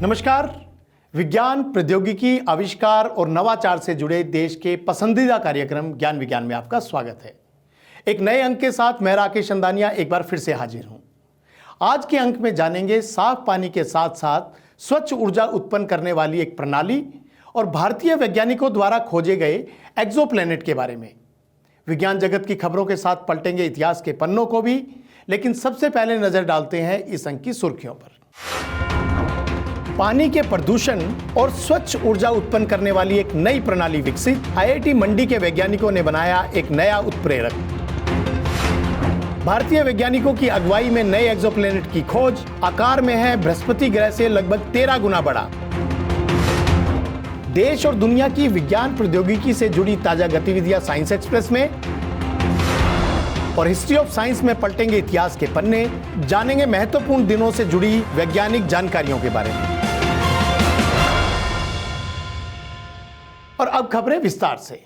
नमस्कार। विज्ञान, प्रौद्योगिकी, आविष्कार और नवाचार से जुड़े देश के पसंदीदा कार्यक्रम ज्ञान विज्ञान में आपका स्वागत है। एक नए अंक के साथ मैं राकेश चंदानिया एक बार फिर से हाजिर हूं। आज के अंक में जानेंगे साफ पानी के साथ साथ स्वच्छ ऊर्जा उत्पन्न करने वाली एक प्रणाली और भारतीय वैज्ञानिकों द्वारा खोजे गए एक्सोप्लैनेट के बारे में। विज्ञान जगत की खबरों के साथ पलटेंगे इतिहास के पन्नों को भी, लेकिन सबसे पहले नजर डालते हैं इस अंक की सुर्खियों पर। पानी के प्रदूषण और स्वच्छ ऊर्जा उत्पन्न करने वाली एक नई प्रणाली विकसित। आईआईटी मंडी के वैज्ञानिकों ने बनाया एक नया उत्प्रेरक। भारतीय वैज्ञानिकों की अगुवाई में नए एक्सोप्लैनेट की खोज। आकार में है बृहस्पति ग्रह से लगभग 13 गुना बड़ा। देश और दुनिया की विज्ञान प्रौद्योगिकी से जुड़ी ताजा गतिविधियां साइंस एक्सप्रेस में, और हिस्ट्री ऑफ साइंस में पलटेंगे इतिहास के पन्ने। जानेंगे महत्वपूर्ण दिनों से जुड़ी वैज्ञानिक जानकारियों के बारे में। और अब खबरें विस्तार से।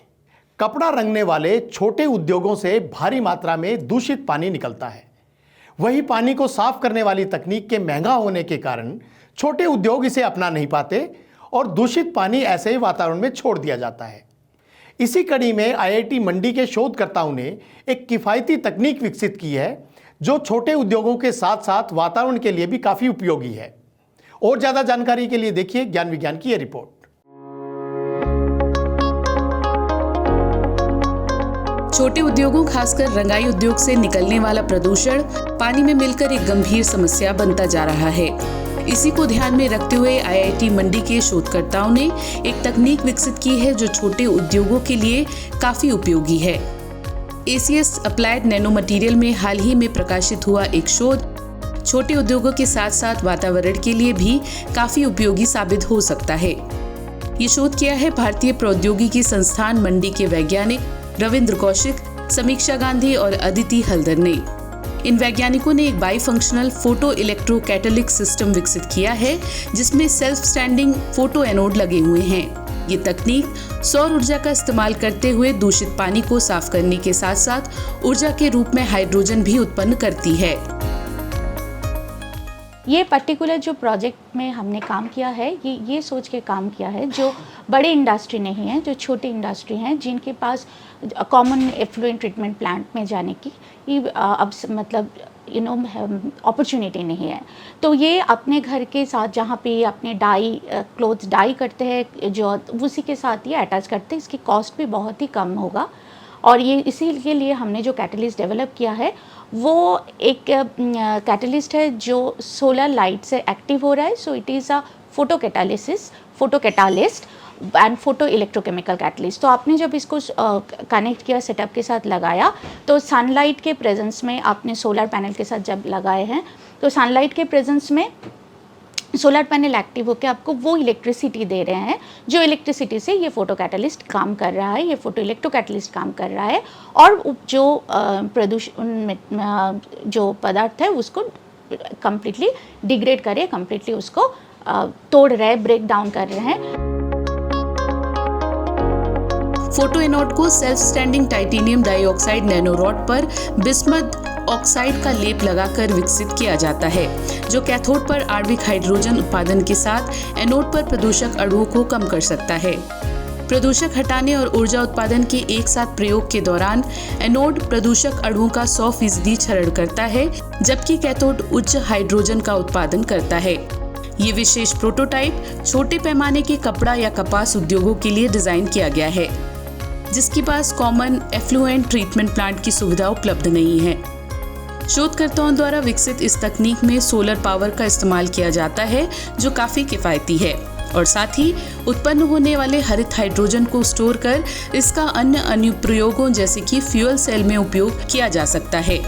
कपड़ा रंगने वाले छोटे उद्योगों से भारी मात्रा में दूषित पानी निकलता है। वही पानी को साफ करने वाली तकनीक के महंगा होने के कारण छोटे उद्योग इसे अपना नहीं पाते और दूषित पानी ऐसे ही वातावरण में छोड़ दिया जाता है। इसी कड़ी में आईआईटी मंडी के शोधकर्ताओं ने एक किफायती तकनीक विकसित की है जो छोटे उद्योगों के साथ साथ वातावरण के लिए भी काफी उपयोगी है। और ज्यादा जानकारी के लिए देखिए ज्ञान विज्ञान की यह रिपोर्ट। छोटे उद्योगों, खासकर रंगाई उद्योग से निकलने वाला प्रदूषण पानी में मिलकर एक गंभीर समस्या बनता जा रहा है। इसी को ध्यान में रखते हुए आईआईटी मंडी के शोधकर्ताओं ने एक तकनीक विकसित की है जो छोटे उद्योगों के लिए काफी उपयोगी है। एसीएस अप्लाइड नैनो मटेरियल में हाल ही में प्रकाशित हुआ एक शोध छोटे उद्योगों के साथ साथ वातावरण के लिए भी काफी उपयोगी साबित हो सकता है। ये शोध किया है भारतीय प्रौद्योगिकी संस्थान मंडी के वैज्ञानिक रविंद्र कौशिक, समीक्षा गांधी और अदिति हल्दर ने। इन वैज्ञानिकों ने एक by functional photo electro catalytic system विकसित किया है जिसमें सेल्फ स्टैंडिंग फोटो एनोड लगे हुए हैं। ये तकनीक सौर ऊर्जा का इस्तेमाल करते हुए दूषित पानी को साफ करने के साथ साथ ऊर्जा के रूप में हाइड्रोजन भी उत्पन्न करती है। ये पर्टिकुलर जो प्रोजेक्ट में हमने काम किया है ये सोच के काम किया है जो बड़े इंडस्ट्री नहीं है, जो छोटी इंडस्ट्री हैं जिनके पास कॉमन एफ्लुएंट ट्रीटमेंट प्लांट में जाने की अब मतलब अपॉर्चुनिटी नहीं है। तो ये अपने घर के साथ जहाँ पे अपने क्लोथ्स डाई करते हैं जो उसी के साथ ये अटैच करते हैं। इसकी कॉस्ट भी बहुत ही कम होगा और ये इसी के लिए हमने जो कैटलिस्ट डेवलप किया है वो एक कैटलिस्ट है जो सोलर लाइट से एक्टिव हो रहा है। So it is a photo catalyst and photo electrochemical catalyst. तो आपने जब इसको कनेक्ट किया, सेटअप के साथ लगाया, तो सनलाइट के प्रेजेंस में आपने सोलर पैनल के साथ जब लगाए हैं तो सनलाइट के प्रेजेंस में सोलर पैनल एक्टिव होकर आपको वो इलेक्ट्रिसिटी दे रहे हैं जो इलेक्ट्रिसिटी से ये फोटो कैटलिस्ट काम कर रहा है, ये फोटो इलेक्ट्रो कैटलिस्ट काम कर रहा है और जो प्रदूषण जो पदार्थ है उसको कम्प्लीटली डिग्रेड करे, कम्प्लीटली उसको तोड़ रहे, ब्रेक डाउन कर रहे हैं। फोटो एनोड को self standing titanium dioxide nano rod पर बिस्मथ ऑक्साइड का लेप लगाकर विकसित किया जाता है जो कैथोड पर आणविक हाइड्रोजन उत्पादन के साथ एनोड पर प्रदूषक अणुओं को कम कर सकता है। प्रदूषक हटाने और ऊर्जा उत्पादन के एक साथ प्रयोग के दौरान एनोड प्रदूषक अणुओं का 100% क्षरण करता है जबकि कैथोड उच्च हाइड्रोजन का उत्पादन करता है। ये विशेष प्रोटोटाइप छोटे पैमाने के कपड़ा या कपास उद्योगों के लिए डिजाइन किया गया है जिसके पास कॉमन एफ्लुएंट ट्रीटमेंट प्लांट की सुविधा उपलब्ध नहीं है। शोधकर्ताओं द्वारा विकसित इस तकनीक में सोलर पावर का इस्तेमाल किया जाता है जो काफी किफायती है और साथ ही उत्पन्न होने वाले हरित हाइड्रोजन को स्टोर कर इसका अन्य अनुप्रयोगों जैसे कि फ्यूल सेल में उपयोग किया जा सकता है।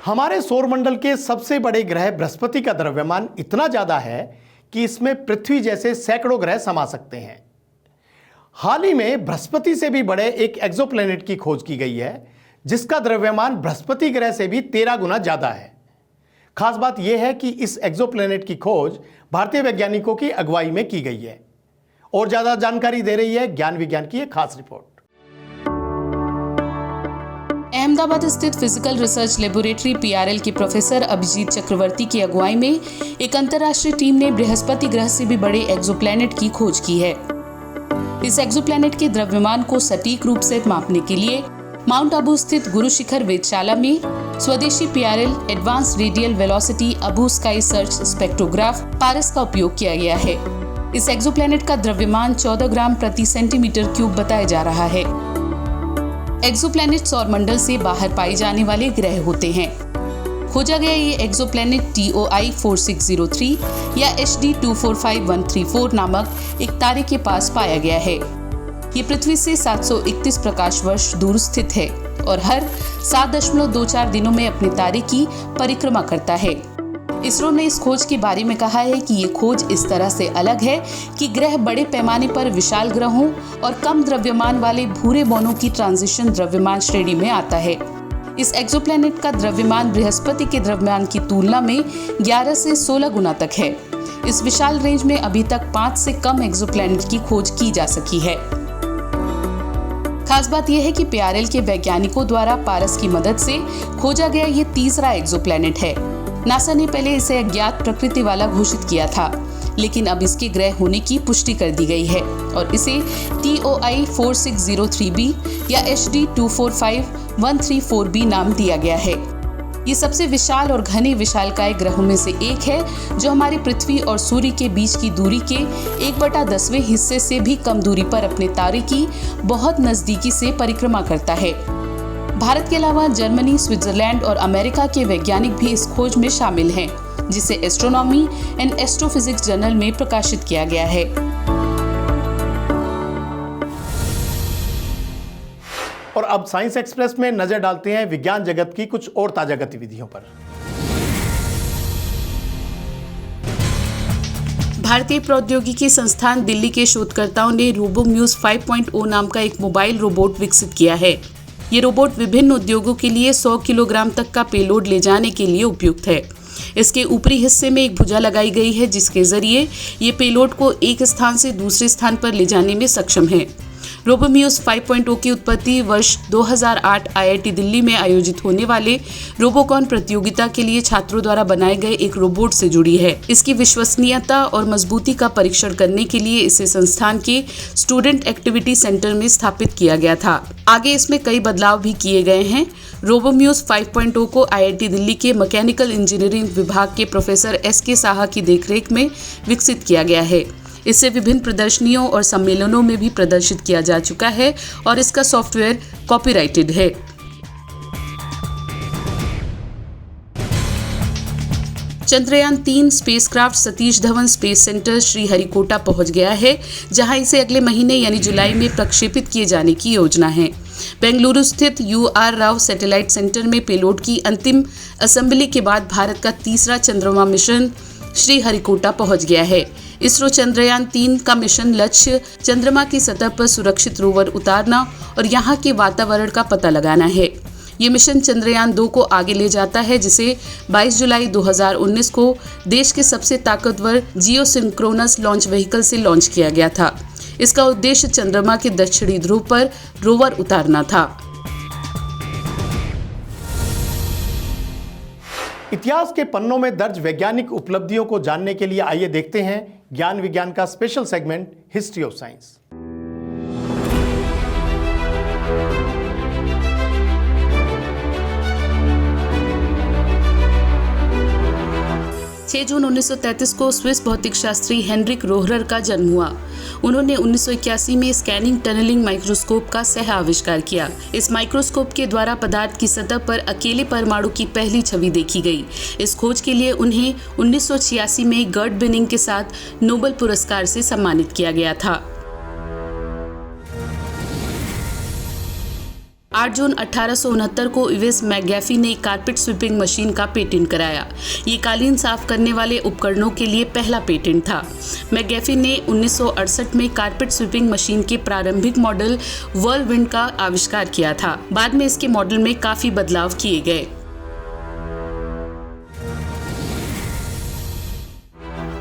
हमारे सौरमंडल के सबसे बड़े ग्रह बृहस्पति का द्रव्यमान इतना ज्यादा है कि इसमें पृथ्वी जैसे सैकड़ों ग्रह समा सकते हैं। हाल ही में बृहस्पति से भी बड़े एक एक्सोप्लैनेट की खोज की गई है जिसका द्रव्यमान बृहस्पति ग्रह से भी 13 गुना ज्यादा है। खास बात यह है कि इस एक्सोप्लैनेट की खोज भारतीय वैज्ञानिकों की अगुवाई में की गई है। और ज्यादा जानकारी दे रही है ज्ञान विज्ञान की एक खास रिपोर्ट। अहमदाबाद स्थित फिजिकल रिसर्च लेबोरेटरी PRL के प्रोफेसर अभिजीत चक्रवर्ती की अगुवाई में एक अंतर्राष्ट्रीय टीम ने बृहस्पति ग्रह से भी बड़े एक्सोप्लैनेट की खोज की है। इस एक्सोप्लैनेट के द्रव्यमान को सटीक रूप से मापने के लिए माउंट आबू स्थित गुरु शिखर वेधशाला में स्वदेशी PRL advance radial velocity Abu sky search spectrograph PARAS का उपयोग किया गया है। इस एक्सोप्लैनेट का द्रव्यमान 14 ग्राम प्रति सेंटीमीटर क्यूब बताया जा रहा है। एक्सोप्लैनेट सौरमंडल से बाहर पाए जाने वाले ग्रह होते हैं। खोजा गया ये एक्सोप्लैनेट TOI 4603 या HD 245134 नामक एक तारे के पास पाया गया है। ये पृथ्वी से 731 प्रकाश वर्ष दूर स्थित है और हर 7.24 दिनों में अपने तारे की परिक्रमा करता है। इसरो ने इस खोज के बारे में कहा है कि ये खोज इस तरह से अलग है कि ग्रह बड़े पैमाने पर विशाल ग्रहों और कम द्रव्यमान वाले भूरे बौनों की ट्रांजिशन द्रव्यमान श्रेणी में आता है। इस एक्सोप्लैनेट का द्रव्यमान बृहस्पति के द्रव्यमान की तुलना में 11 से 16 गुना तक है। इस विशाल रेंज में अभी तक 5 से कम एक्सोप्लैनेट की खोज की जा सकी है। खास बात यह है कि PRL के वैज्ञानिकों द्वारा पारस की मदद से खोजा गया ये तीसरा एक्सोप्लैनेट है। नासा ने पहले इसे अज्ञात प्रकृति वाला घोषित किया था, लेकिन अब इसके ग्रह होने की पुष्टि कर दी गई है और इसे TOI 4603b या HD 245134b नाम दिया गया है। ये सबसे विशाल और घने विशालकाय ग्रहों में से एक है जो हमारी पृथ्वी और सूर्य के बीच की दूरी के 1/10वें हिस्से से भी कम दूरी पर अपने तारे की बहुत नजदीकी से परिक्रमा करता है। भारत के अलावा जर्मनी, स्विट्जरलैंड और अमेरिका के वैज्ञानिक भी इस खोज में शामिल हैं, जिसे एस्ट्रोनॉमी एंड एस्ट्रोफिजिक्स जर्नल में प्रकाशित किया गया है। और अब साइंस एक्सप्रेस में नजर डालते हैं विज्ञान जगत की कुछ और ताजा गतिविधियों पर। भारतीय प्रौद्योगिकी संस्थान दिल्ली के शोधकर्ताओं ने रोबोम्यूज 5.0 नाम का एक मोबाइल रोबोट विकसित किया है। ये रोबोट विभिन्न उद्योगों के लिए 100 किलोग्राम तक का पेलोड ले जाने के लिए उपयुक्त है। इसके ऊपरी हिस्से में एक भुजा लगाई गई है जिसके जरिए ये पेलोड को एक स्थान से दूसरे स्थान पर ले जाने में सक्षम है। रोबोम्यूज 5.0 की उत्पत्ति वर्ष 2008 IIT दिल्ली में आयोजित होने वाले रोबोकॉन प्रतियोगिता के लिए छात्रों द्वारा बनाए गए एक रोबोट से जुड़ी है। इसकी विश्वसनीयता और मजबूती का परीक्षण करने के लिए इसे संस्थान के स्टूडेंट एक्टिविटी सेंटर में स्थापित किया गया था। आगे इसमें कई बदलाव भी किए गए हैं। रोबोम्यूज 5.0 को IIT दिल्ली के मैकेनिकल इंजीनियरिंग विभाग के प्रोफेसर SK साहा की देखरेख में विकसित किया गया है। इसे विभिन्न प्रदर्शनियों और सम्मेलनों में भी प्रदर्शित किया जा चुका है और इसका सॉफ्टवेयर कॉपीराइटेड है। Chandrayaan 3 spacecraft Satish Dhawan space centre Sriharikota पहुंच गया है, जहां इसे अगले महीने यानी जुलाई में प्रक्षेपित किए जाने की योजना है। बेंगलुरु स्थित UR राव सैटेलाइट सेंटर में पेलोड की अंतिम असेंबली के बाद भारत का तीसरा चंद्रमा मिशन श्रीहरिकोटा पहुंच गया है। इसरो चंद्रयान 3 का मिशन लक्ष्य चंद्रमा की सतह पर सुरक्षित रोवर उतारना और यहाँ के वातावरण का पता लगाना है। ये मिशन चंद्रयान 2 को आगे ले जाता है, जिसे 22 जुलाई 2019 को देश के सबसे ताकतवर जियोसिंक्रोनस लॉन्च व्हीकल से लॉन्च किया गया था। इसका उद्देश्य चंद्रमा के दक्षिणी ध्रुव पर रोवर उतारना था। इतिहास के पन्नों में दर्ज वैज्ञानिक उपलब्धियों को जानने के लिए आइए देखते हैं ज्ञान विज्ञान का special segment history of science. 6 जून 1933 को स्विस भौतिक शास्त्री हेनरिक रोहरर का जन्म हुआ। उन्होंने 1981 में स्कैनिंग टनलिंग माइक्रोस्कोप का सह आविष्कार किया। इस माइक्रोस्कोप के द्वारा पदार्थ की सतह पर अकेले परमाणु की पहली छवि देखी गई। इस खोज के लिए उन्हें 1986 में गर्ट बिनिंग के साथ नोबेल पुरस्कार से सम्मानित किया गया था। 8 जून 1869 को इवेस मैकगैफी ने कारपेट स्वीपिंग मशीन का पेटेंट कराया। ये कालीन साफ करने वाले उपकरणों के लिए पहला पेटेंट था। मैकगैफी ने 1968 में कारपेट स्वीपिंग मशीन के प्रारंभिक मॉडल व्हर्लविंड का आविष्कार किया था। बाद में इसके मॉडल में काफी बदलाव किए गए।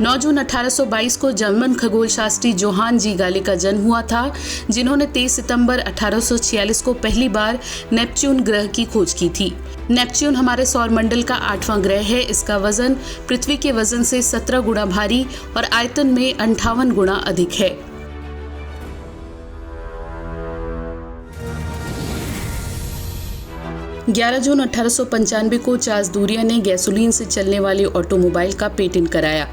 9 जून 1822 को जर्मन खगोल शास्त्री जोहान जी गाले का जन्म हुआ था, जिन्होंने 23 सितंबर 1846 को पहली बार नेपच्यून ग्रह की खोज की थी। नेपच्यून हमारे सौर मंडल का 8वां ग्रह है। इसका वजन पृथ्वी के वजन से 17 गुना भारी और आयतन में 58 गुना अधिक है। ग्यारह जून 1895 को चार्ल्स डूरियर ने गैसोलीन से चलने वाले ऑटोमोबाइल का पेटेंट कराया।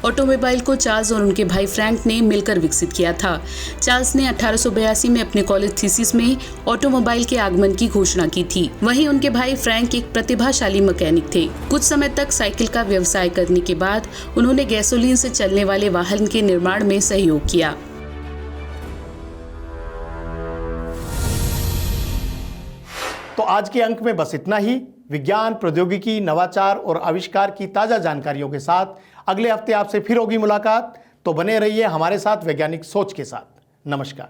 ऑटोमोबाइल को चार्ल्स और उनके भाई फ्रैंक ने मिलकर विकसित किया था। चार्ल्स ने 1882 में अपने कॉलेज थीसिस में ऑटोमोबाइल के आगमन की घोषणा की थी। वहीं उनके भाई फ्रैंक एक प्रतिभाशाली मैकेनिक थे। कुछ समय तक साइकिल का व्यवसाय करने के बाद उन्होंने गैसोलीन से चलने वाले वाहन के निर्माण में सहयोग किया। तो आज के अंक में बस इतना ही। विज्ञान, प्रौद्योगिकी, नवाचार और आविष्कार की ताजा जानकारियों के साथ अगले हफ्ते आपसे फिर होगी मुलाकात। तो बने रहिए हमारे साथ वैज्ञानिक सोच के साथ। नमस्कार।